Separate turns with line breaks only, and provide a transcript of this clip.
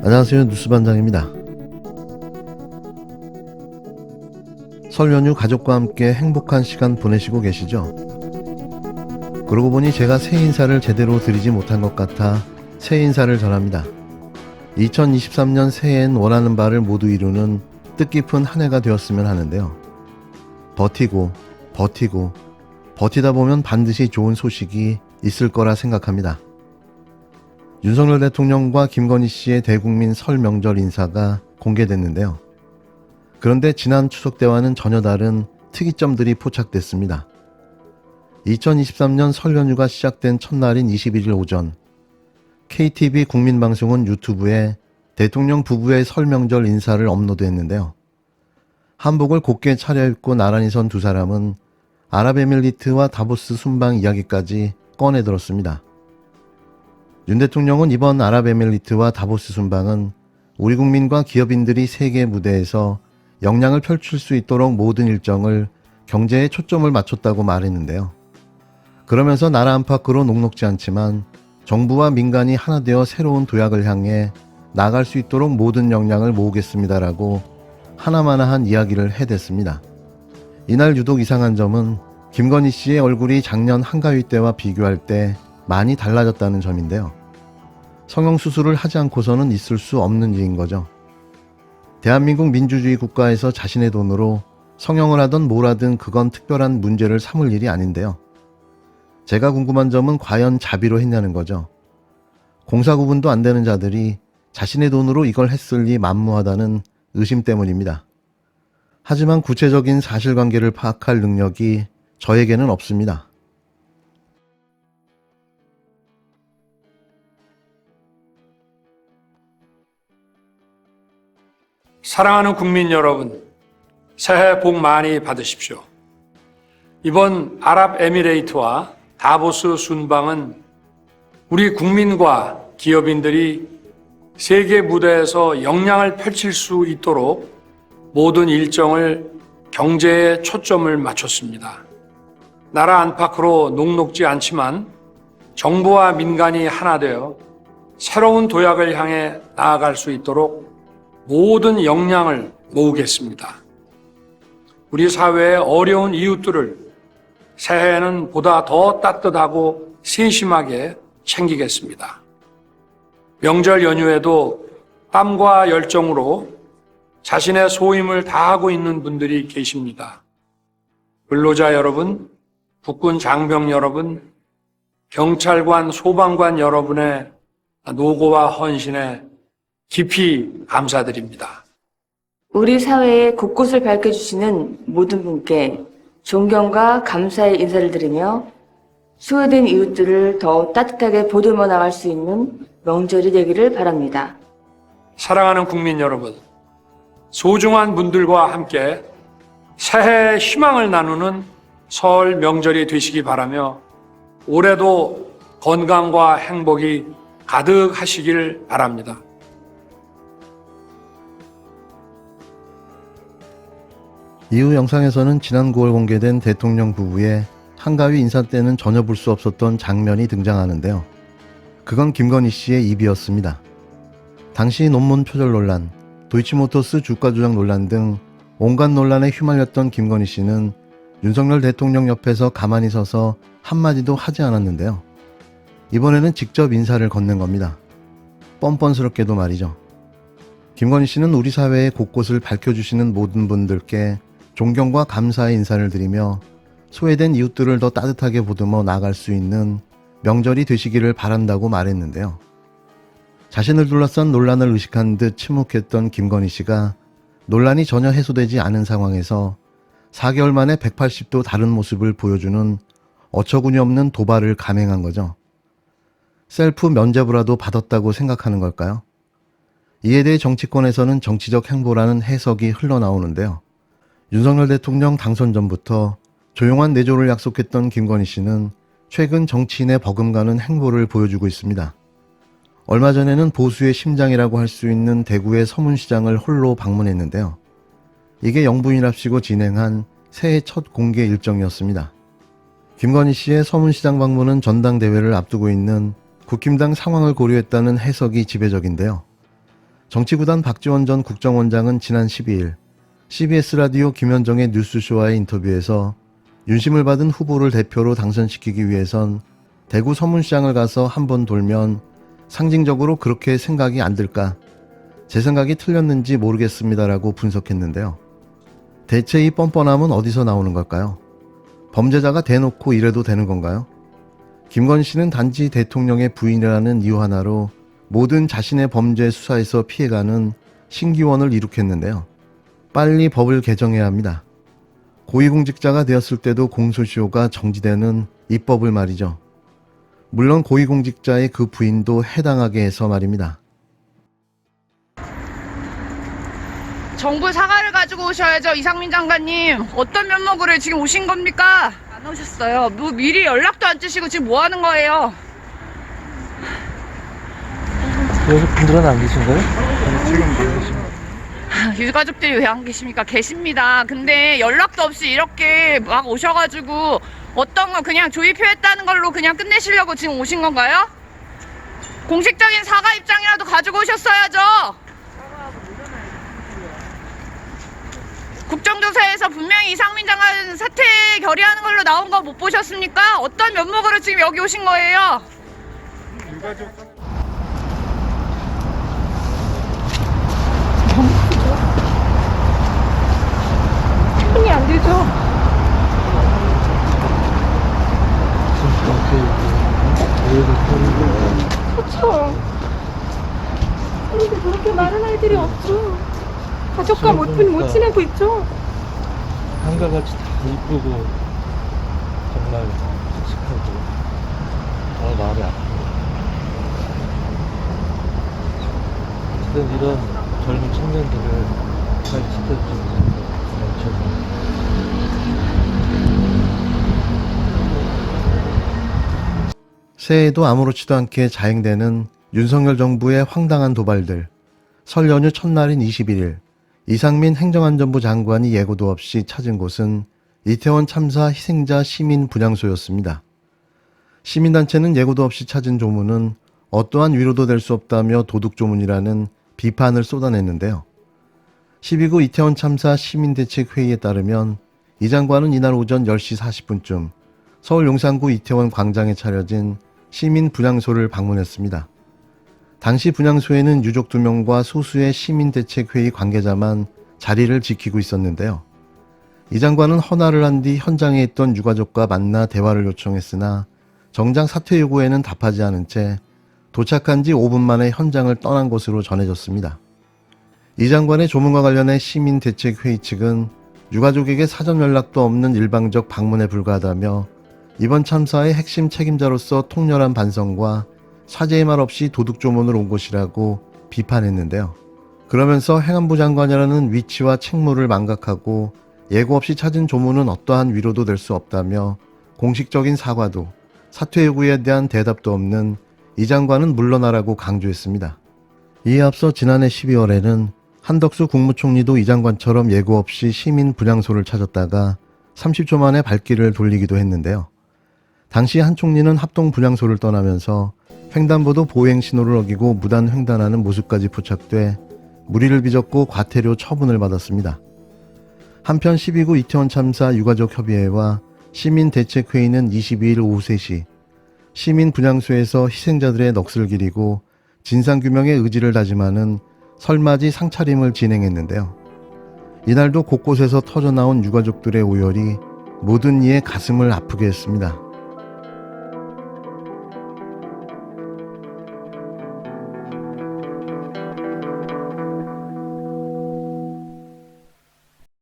안녕하세요. 뉴스반장입니다. 설 연휴 가족과 함께 행복한 시간 보내시고 계시죠? 그러고 보니 제가 새해 인사를 제대로 드리지 못한 것 같아 새해 인사를 전합니다. 2023년 새해엔 원하는 바를 모두 이루는 뜻깊은 한 해가 되었으면 하는데요. 버티다 보면 반드시 좋은 소식이 있을 거라 생각합니다. 윤석열 대통령과 김건희 씨의 대국민 설 명절 인사가 공개됐는데요. 그런데 지난 추석 때와는 전혀 다른 특이점들이 포착됐습니다. 2023년 설 연휴가 시작된 첫날인 21일 오전, KTV 국민방송은 유튜브에 대통령 부부의 설 명절 인사를 업로드했는데요. 한복을 곱게 차려입고 나란히 선 두 사람은 아랍에밀리트와 다보스 순방 이야기까지 꺼내들었습니다. 윤 대통령은 이번 아랍에밀리트와 다보스 순방은 우리 국민과 기업인들이 세계 무대에서 역량을 펼칠 수 있도록 모든 일정을 경제에 초점을 맞췄다고 말했는데요. 그러면서 나라 안팎으로 녹록지 않지만 정부와 민간이 하나 되어 새로운 도약을 향해 나아갈 수 있도록 모든 역량을 모으겠습니다라고 하나마나한 이야기를 해댔습니다. 이날 유독 이상한 점은 김건희 씨의 얼굴이 작년 한가위 때와 비교할 때 많이 달라졌다는 점인데요. 성형수술을 하지 않고서는 있을 수 없는 일인 거죠. 대한민국 민주주의 국가에서 자신의 돈으로 성형을 하든 뭘 하든 그건 특별한 문제를 삼을 일이 아닌데요. 제가 궁금한 점은 과연 자비로 했냐는 거죠. 공사 구분도 안 되는 자들이 자신의 돈으로 이걸 했을 리 만무하다는 의심 때문입니다. 하지만 구체적인 사실관계를 파악할 능력이 저에게는 없습니다.
사랑하는 국민 여러분, 새해 복 많이 받으십시오. 이번 아랍에미레이트와 다보스 순방은 우리 국민과 기업인들이 세계 무대에서 역량을 펼칠 수 있도록 모든 일정을 경제에 초점을 맞췄습니다. 나라 안팎으로 녹록지 않지만 정부와 민간이 하나 되어 새로운 도약을 향해 나아갈 수 있도록 모든 역량을 모으겠습니다. 우리 사회의 어려운 이웃들을 새해에는 보다 더 따뜻하고 세심하게 챙기겠습니다. 명절 연휴에도 땀과 열정으로 자신의 소임을 다하고 있는 분들이 계십니다. 근로자 여러분, 국군 장병 여러분, 경찰관, 소방관 여러분의 노고와 헌신에 깊이 감사드립니다.
우리 사회의 곳곳을 밝혀주시는 모든 분께 존경과 감사의 인사를 드리며 소외된 이웃들을 더 따뜻하게 보듬어 나갈 수 있는 명절이 되기를 바랍니다.
사랑하는 국민 여러분, 소중한 분들과 함께 새해의 희망을 나누는 설 명절이 되시기 바라며 올해도 건강과 행복이 가득하시길 바랍니다.
이후 영상에서는 지난 9월 공개된 대통령 부부의 한가위 인사 때는 전혀 볼 수 없었던 장면이 등장하는데요. 그건 김건희 씨의 입이었습니다. 당시 논문 표절 논란, 도이치모터스 주가 조작 논란 등 온갖 논란에 휘말렸던 김건희 씨는 윤석열 대통령 옆에서 가만히 서서 한마디도 하지 않았는데요. 이번에는 직접 인사를 건넨 겁니다. 뻔뻔스럽게도 말이죠. 김건희 씨는 우리 사회의 곳곳을 밝혀주시는 모든 분들께 존경과 감사의 인사를 드리며 소외된 이웃들을 더 따뜻하게 보듬어 나갈 수 있는 명절이 되시기를 바란다고 말했는데요. 자신을 둘러싼 논란을 의식한 듯 침묵했던 김건희 씨가 논란이 전혀 해소되지 않은 상황에서 4개월 만에 180도 다른 모습을 보여주는 어처구니 없는 도발을 감행한 거죠. 셀프 면죄부라도 받았다고 생각하는 걸까요? 이에 대해 정치권에서는 정치적 행보라는 해석이 흘러나오는데요. 윤석열 대통령 당선 전부터 조용한 내조를 약속했던 김건희 씨는 최근 정치인의 버금가는 행보를 보여주고 있습니다. 얼마 전에는 보수의 심장이라고 할 수 있는 대구의 서문시장을 홀로 방문했는데요. 이게 영부인랍시고 진행한 새해 첫 공개 일정이었습니다. 김건희 씨의 서문시장 방문은 전당대회를 앞두고 있는 국힘당 상황을 고려했다는 해석이 지배적인데요. 정치구단 박지원 전 국정원장은 지난 12일 CBS 라디오 김현정의 뉴스쇼와의 인터뷰에서 윤심을 받은 후보를 대표로 당선시키기 위해선 대구 서문시장을 가서 한번 돌면 상징적으로 그렇게 생각이 안 들까? 제 생각이 틀렸는지 모르겠습니다라고 분석했는데요. 대체 이 뻔뻔함은 어디서 나오는 걸까요? 범죄자가 대놓고 이래도 되는 건가요? 김건희 씨는 단지 대통령의 부인이라는 이유 하나로 모든 자신의 범죄 수사에서 피해가는 신기원을 이룩했는데요. 빨리 법을 개정해야 합니다. 고위공직자가 되었을 때도 공소시효가 정지되는 입법을 말이죠. 물론 고위공직자의 그 부인도 해당하게 해서 말입니다.
정부 사과를 가지고 오셔야죠. 이상민 장관님, 어떤 면목으로 지금 오신 겁니까? 안 오셨어요. 뭐 미리 연락도 안 주시고 지금 뭐 하는 거예요?
여기 분들은 안 계신가요? 지금 계십니다.
유가족들이 왜 안 계십니까? 계십니다. 근데 연락도 없이 이렇게 막 오셔가지고 어떤 거 그냥 조의표했다는 걸로 그냥 끝내시려고 지금 오신 건가요? 공식적인 사과 입장이라도 가지고 오셨어야죠. 국정조사에서 분명히 이상민 장관 사퇴 결의하는 걸로 나온 거 못 보셨습니까? 어떤 면목으로 지금 여기 오신 거예요? 손이 안 되죠? 그렇죠. 그런데 그렇게 많은 아이들이 없죠. 가족과 못 지내고 있죠.
한결같이 다 이쁘고 정말 씩씩하고 정말 마음이 아픕니다. 어쨌든 이런 젊은 청년들을 잘 지켜주는 정말
새해에도 아무렇지도 않게 자행되는 윤석열 정부의 황당한 도발들. 설 연휴 첫날인 21일 이상민 행정안전부 장관이 예고도 없이 찾은 곳은 이태원 참사 희생자 시민 분향소였습니다. 시민단체는 예고도 없이 찾은 조문은 어떠한 위로도 될 수 없다며 도둑조문이라는 비판을 쏟아냈는데요. 12구 이태원 참사 시민대책회의에 따르면 이 장관은 이날 오전 10시 40분쯤 서울 용산구 이태원 광장에 차려진 시민 분향소를 방문했습니다. 당시 분향소에는 유족 2명과 소수의 시민대책회의 관계자만 자리를 지키고 있었는데요. 이 장관은 헌화를 한 뒤 현장에 있던 유가족과 만나 대화를 요청했으나 정작 사퇴 요구에는 답하지 않은 채 도착한 지 5분 만에 현장을 떠난 것으로 전해졌습니다. 이 장관의 조문과 관련해 시민대책회의 측은 유가족에게 사전 연락도 없는 일방적 방문에 불과하다며 이번 참사의 핵심 책임자로서 통렬한 반성과 사죄의 말 없이 도둑조문을 온 것이라고 비판했는데요. 그러면서 행안부 장관이라는 위치와 책무를 망각하고 예고 없이 찾은 조문은 어떠한 위로도 될 수 없다며 공식적인 사과도 사퇴 요구에 대한 대답도 없는 이 장관은 물러나라고 강조했습니다. 이에 앞서 지난해 12월에는 한덕수 국무총리도 이 장관처럼 예고 없이 시민 분향소를 찾았다가 30초 만에 발길을 돌리기도 했는데요. 당시 한 총리는 합동 분향소를 떠나면서 횡단보도 보행 신호를 어기고 무단 횡단하는 모습까지 포착돼 물의를 빚었고 과태료 처분을 받았습니다. 한편 12구 이태원 참사 유가족 협의회와 시민대책회의는 22일 오후 3시 시민 분향소에서 희생자들의 넋을 기리고 진상규명의 의지를 다짐하는 설맞이 상차림을 진행했는데요. 이날도 곳곳에서 터져나온 유가족들의 오열이 모든 이의 가슴을 아프게 했습니다.